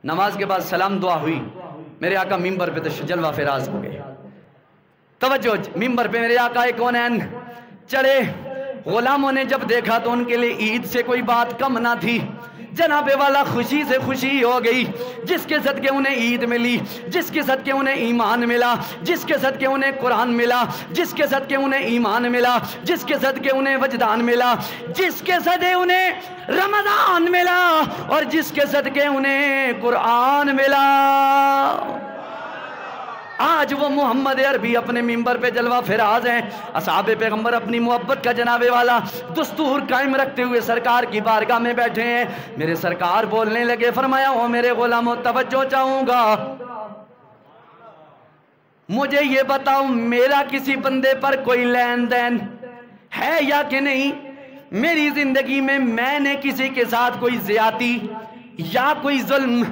نماز کے بعد سلام دعا ہوئی، میرے آقا ممبر پہ تو جلوہ فراز ہو گئے۔ توجہ، ممبر پہ میرے آقا کونین چڑھے، غلاموں نے جب دیکھا تو ان کے لیے عید سے کوئی بات کم نہ تھی۔ جناب والا خوشی سے خوشی ہو گئی، جس کے صدقے انہیں عید ملی، جس کے صدقے انہیں ایمان ملا، جس کے صدقے انہیں قرآن ملا، جس کے صدقے انہیں ایمان ملا، جس کے صدقے انہیں وجدان ملا، جس کے صدقے انہیں رمضان ملا، اور جس کے صدقے انہیں قرآن ملا۔ آج وہ محمد عربی اپنے ممبر پہ جلوہ فراز ہیں، اصحاب پیغمبر اپنی محبت کا جناب والا دستور قائم رکھتے ہوئے سرکار کی بارگاہ میں بیٹھے ہیں۔ میرے سرکار بولنے لگے، فرمایا او میرے غلاموں توجہ چاہوں گا، مجھے یہ بتاؤ میرا کسی بندے پر کوئی لین دین ہے یا کہ نہیں؟ میری زندگی میں نے کسی کے ساتھ کوئی زیادتی یا کوئی ظلم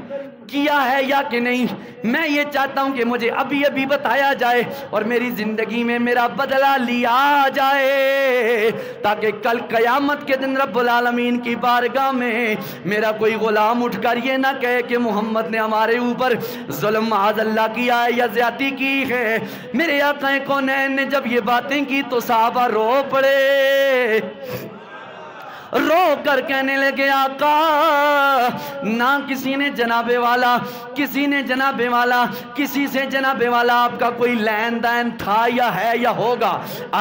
کیا ہے یا کہ نہیں؟ میں یہ چاہتا ہوں کہ مجھے ابھی ابھی بتایا جائے اور میری زندگی میں میرا بدلہ لیا جائے، تاکہ کل قیامت کے دن رب العالمین کی بارگاہ میں میرا کوئی غلام اٹھ کر یہ نہ کہے کہ محمد نے ہمارے اوپر ظلم معاذ اللہ کیا ہے یا زیادتی کی ہے۔ میرے آقا کونین نے جب یہ باتیں کی تو صحابہ رو پڑے، رو کر کہنے لگے آقا نہ کسی نے جناب والا کسی سے جناب والا آپ کا کوئی لین دین تھا یا ہے یا ہوگا۔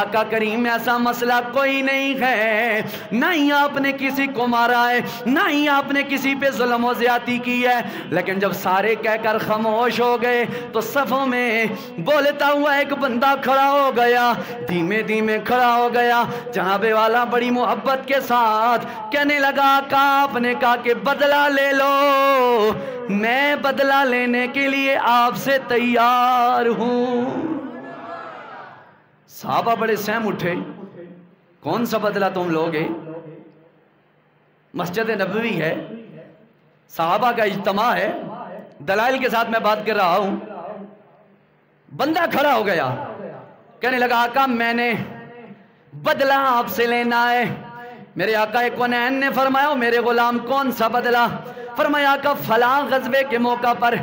آقا کریم ایسا مسئلہ کوئی نہیں ہے، نہ ہی آپ نے کسی کو مارا ہے، نہ ہی آپ نے کسی پہ ظلم و زیادتی کی ہے۔ لیکن جب سارے کہہ کر خاموش ہو گئے تو صفوں میں بولتا ہوا ایک بندہ کھڑا ہو گیا، دھیمے دھیمے کھڑا ہو گیا، جناب والا بڑی محبت کے ساتھ کہنے لگا کہ آپ نے کہا کہ بدلہ لے لو، میں بدلہ لینے کے لیے آپ سے تیار ہوں۔ صحابہ بڑے سہم اٹھے، کون سا بدلہ تم لوگے؟ مسجد نبوی ہے، صحابہ کا اجتماع ہے، دلائل کے ساتھ میں بات کر رہا ہوں۔ بندہ کھڑا ہو گیا، کہنے لگا آقا میں نے بدلہ آپ سے لینا ہے۔ میرے آقا کونین نے فرمایا میرے غلام کون سا بدلہ؟ فرمایا آقا فلاں غزوے کے موقع پر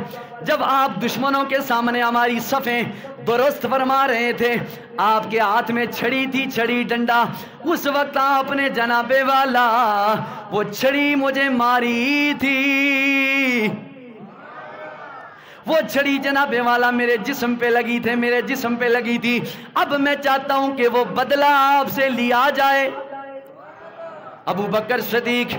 جب آپ دشمنوں کے سامنے ہماری صفیں درست فرما رہے تھے، آپ کے ہاتھ میں چھڑی تھی، چھڑی ڈنڈا، اس وقت آپ نے جناب والا وہ چھڑی مجھے ماری تھی، وہ چھڑی جناب والا میرے جسم پہ لگی تھی۔ اب میں چاہتا ہوں کہ وہ بدلہ آپ سے لیا جائے۔ ابو بکر صدیق،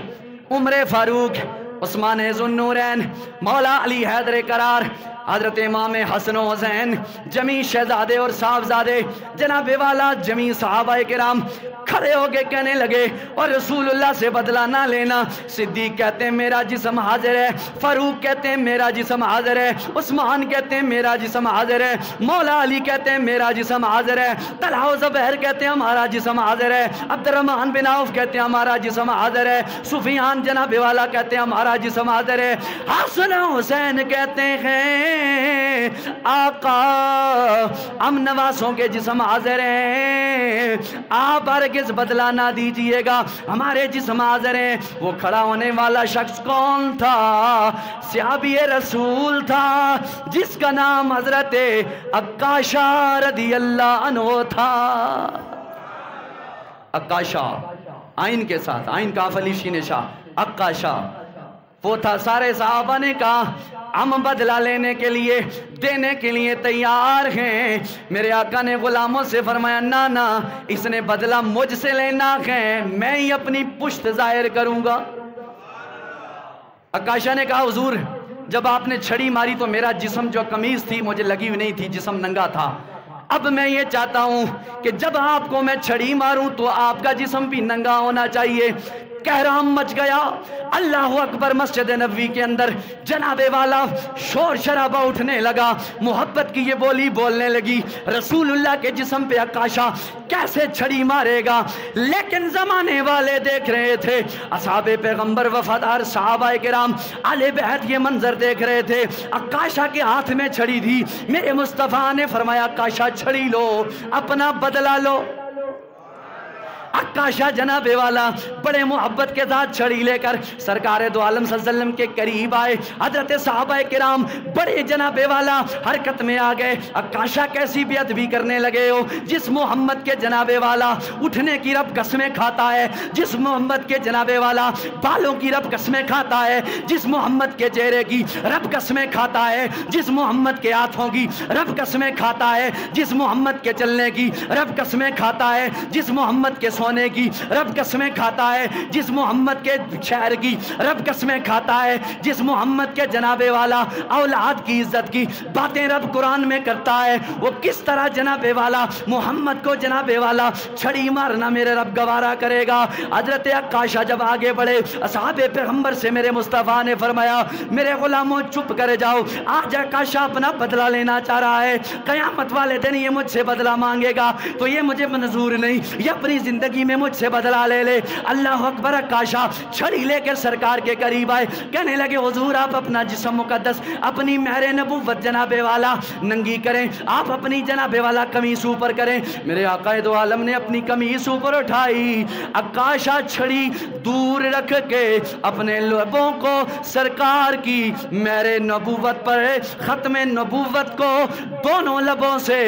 عمر فاروق، عثمان ذو النورین، مولا علی حیدر کرار، حضرت امام حسن و حسین، جمی شہزادے اور صاحبزادے جناب والا جمی صحابہ کرام کھڑے ہو کے کہنے لگے اور رسول اللہ سے بدلہ نہ لینا۔ صدیق کہتے ہیں میرا جسم حاضر ہے، فاروق کہتے ہیں میرا جسم حاضر ہے، عثمان کہتے ہیں میرا جسم حاضر ہے، مولا علی کہتے ہیں میرا جسم حاضر ہے، طلحہ و زبیر کہتے ہیں ہمارا جسم حاضر ہے، عبد الرحمن بن عوف کہتے ہیں ہمارا جسم حاضر ہے، سفیان جناب والا کہتے ہیں ہمارا جسم حاضر ہے، حسن و حسین کہتے ہیں آقا ہم نواسوں کے جسم حاضر ہیں، آپ ہرگز بدلہ نہ دیجئے گا، ہمارے جسم حاضر ہیں۔ وہ کھڑا ہونے والا شخص کون تھا؟ صحابی رسول تھا جس کا نام حضرت عکاشہ رضی اللہ عنہ تھا۔ عکاشہ آئین کے ساتھ، آئین کا فلی شین شاہ، عکاشہ وہ تھا۔ سارے صحابہ نے کہا ہم بدلہ لینے کے لیے دینے کے لیے تیار ہیں۔ میرے آقا نے غلاموں سے فرمایا نہ اس نے بدلہ مجھ سے لینا ہے، میں ہی اپنی پشت ظاہر کروں گا۔ عکاشہ نے کہا حضور جب آپ نے چھڑی ماری تو میرا جسم جو قمیض تھی مجھے لگی ہوئی نہیں تھی، جسم ننگا تھا، اب میں یہ چاہتا ہوں کہ جب آپ کو میں چھڑی ماروں تو آپ کا جسم بھی ننگا ہونا چاہیے۔ کہرام مچ گیا، اللہ اکبر، مسجد نبوی کے اندر جناب والا شور شرابہ اٹھنے لگا، محبت کی یہ بولی بولنے لگی، رسول اللہ کے جسم پہ عکاشہ کیسے چھڑی مارے گا؟ لیکن زمانے والے دیکھ رہے تھے، اصحاب پیغمبر وفادار صحابہ کرام اہل بیت یہ منظر دیکھ رہے تھے، عکاشہ کے ہاتھ میں چھڑی تھی، میرے مصطفیٰ نے فرمایا عکاشہ چھڑی لو، اپنا بدلہ لو۔ عکاشہ جناب والا بڑے محبت کے ساتھ چھڑی لے کر سرکار دو عالم صلی اللہ علیہ وسلم کے قریب آئے. حضرت صحابہ کرام بڑے جناب والا حرکت میں آ گئے. عکاشہ کیسی بے ادبی کرنے لگے ہو؟ جس محمد کے جناب والا اٹھنے کی رب قسمیں کھاتا ہے، جس محمد کے جناب والا بالوں کی رب قسمیں کھاتا ہے، جس محمد کے چہرے کی رب قسمیں کھاتا ہے، جس محمد کے ہاتھوں کی رب قسمیں کھاتا ہے، جس محمد کے چلنے کی رب قسمیں کھاتا ہے، جس محمد کے سونے کی رب قسمیں کھاتا ہے، جس محمد کے شہر کی رب قسمیں کھاتا ہے، جس محمد کے جناب والا اولاد کی عزت کی باتیں رب قرآن میں کرتا ہے، وہ کس طرح جناب والا محمد کو جناب والا چھڑی مارنا میرے رب گوارا کرے گا؟ حضرت عکاشہ جب آگے بڑھے، اصحاب پیغمبر سے میرے مصطفیٰ نے فرمایا میرے غلاموں چپ کر جاؤ، آج عکاشہ اپنا بدلہ لینا چاہ رہا ہے، قیامت والے دن یہ مجھ سے بدلہ مانگے گا تو یہ مجھے منظور نہیں، یہ اپنی زندگی میں مجھ سے بدلہ لے لے. اللہ اکبر. عکاشہ چھڑی لے کر سرکار کے قریب آئے، کہنے لگے حضور آپ اپنا جسم مقدس، اپنی مہر نبوت جناب والا ننگی کریں، آپ اپنی جناب والا قمیص اوپر کریں. میرے آقا دو عالم نے اپنی قمیص اوپر اٹھائی، عکاشہ چھڑی دور رکھ کے اپنے لبوں کو سرکار کی مہر نبوت پر ختم نبوت کو دونوں لبوں سے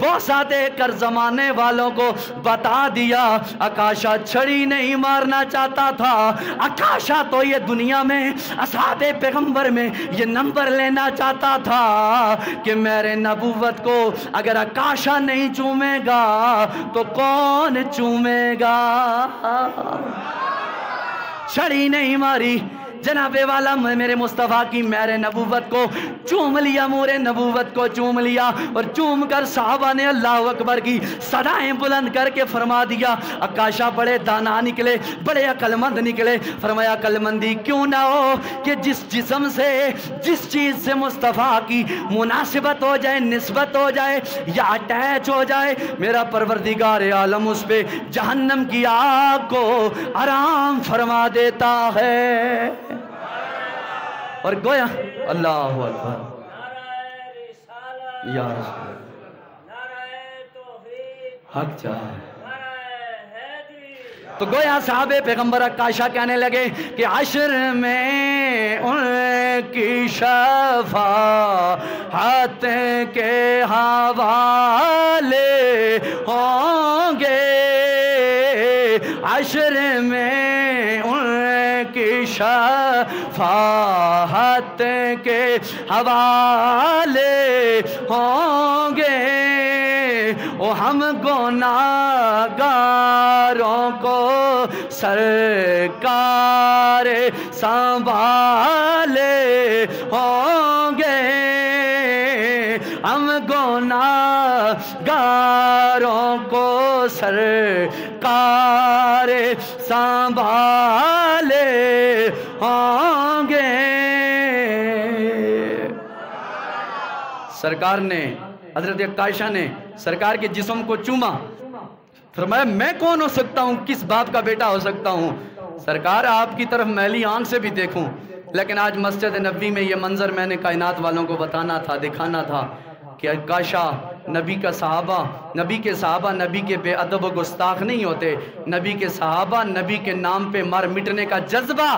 بوسہ دے کر زمانے والوں کو بتا دیا. عکاشہ چھڑی نہیں مارنا چاہتا تھا، عکاشہ تو یہ دنیا میں اصحاب پیغمبر میں یہ نمبر لینا چاہتا تھا کہ میرے نبوت کو اگر عکاشہ نہیں چومے گا تو کون چومے گا؟ چھڑی نہیں ماری، جناب والا میرے مصطفیٰ کی مہر نبوت کو چوم لیا، مور نبوت کو چوم لیا، اور چوم کر صحابہ نے اللہ اکبر کی صدائیں بلند کر کے فرما دیا. عکاشہ بڑے دانا نکلے، بڑے عقل مند نکلے. فرمایا عقل مندی کیوں نہ ہو کہ جس جسم سے جس چیز سے مصطفیٰ کی مناسبت ہو جائے، نسبت ہو جائے یا اٹیچ ہو جائے، میرا پروردگار عالم اس پہ جہنم کی آگ کو آرام فرما دیتا ہے. اور گویا اللہ اکبر یا رسول حق چاہے تو گویا صحابہ پیغمبر عکاشہ کہنے لگے کہ حشر میں ان کی شفاعت کے حوالے ہوں گے، حشر میں ان کی شفاعت کے حوالے ہوں گے، ہم گناہگاروں کو سرکار سنبھالے ہوں گے، ہم گناہگاروں کو سرکار سنبھالے ہوں گے. سرکار نے حضرت عکاشہ نے سرکار کے جسم کو چوما. فرمایا میں کون ہو سکتا ہوں، کس باپ کا بیٹا ہو سکتا ہوں؟ سرکار آپ کی طرف میلی آنکھ سے بھی دیکھوں، لیکن آج مسجد نبوی میں یہ منظر میں نے کائنات والوں کو بتانا تھا، دکھانا تھا کہ عکاشہ نبی کے صحابہ نبی کے بے ادب و گستاخ نہیں ہوتے. نبی کے صحابہ نبی کے نام پہ مر مٹنے کا جذبہ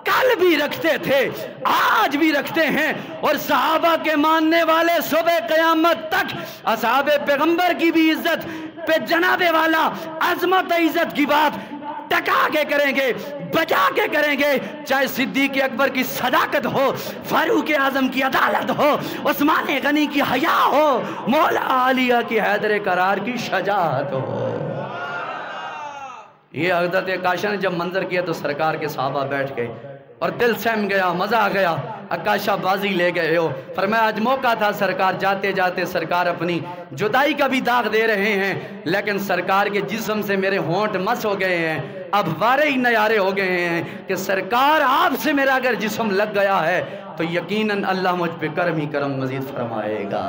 کل بھی رکھتے تھے، آج بھی رکھتے ہیں، اور صحابہ کے ماننے والے صبح قیامت تک اصحاب پیغمبر کی بھی عزت پہ جناب والا عظمت عزت کی بات ٹکا کے کریں گے، بجا کے کریں گے، چاہے صدیق اکبر کی صداقت ہو، فاروق اعظم کی عدالت ہو، عثمان غنی کی حیا ہو، مولا عالیہ کی حیدر قرار کی شجاعت ہو. یہ حضرت عکاشہ نے جب منظر کیا تو سرکار کے صحابہ بیٹھ گئے اور دل سہم گیا، مزہ آ گیا. عکاشہ بازی لے گئے ہو. فرمایا آج موقع تھا، سرکار جاتے جاتے سرکار اپنی جدائی کا بھی داغ دے رہے ہیں، لیکن سرکار کے جسم سے میرے ہونٹ مس ہو گئے ہیں، اب وارے ہی نیارے ہو گئے ہیں کہ سرکار آپ سے میرا اگر جسم لگ گیا ہے تو یقیناً اللہ مجھ پہ کرم ہی کرم مزید فرمائے گا.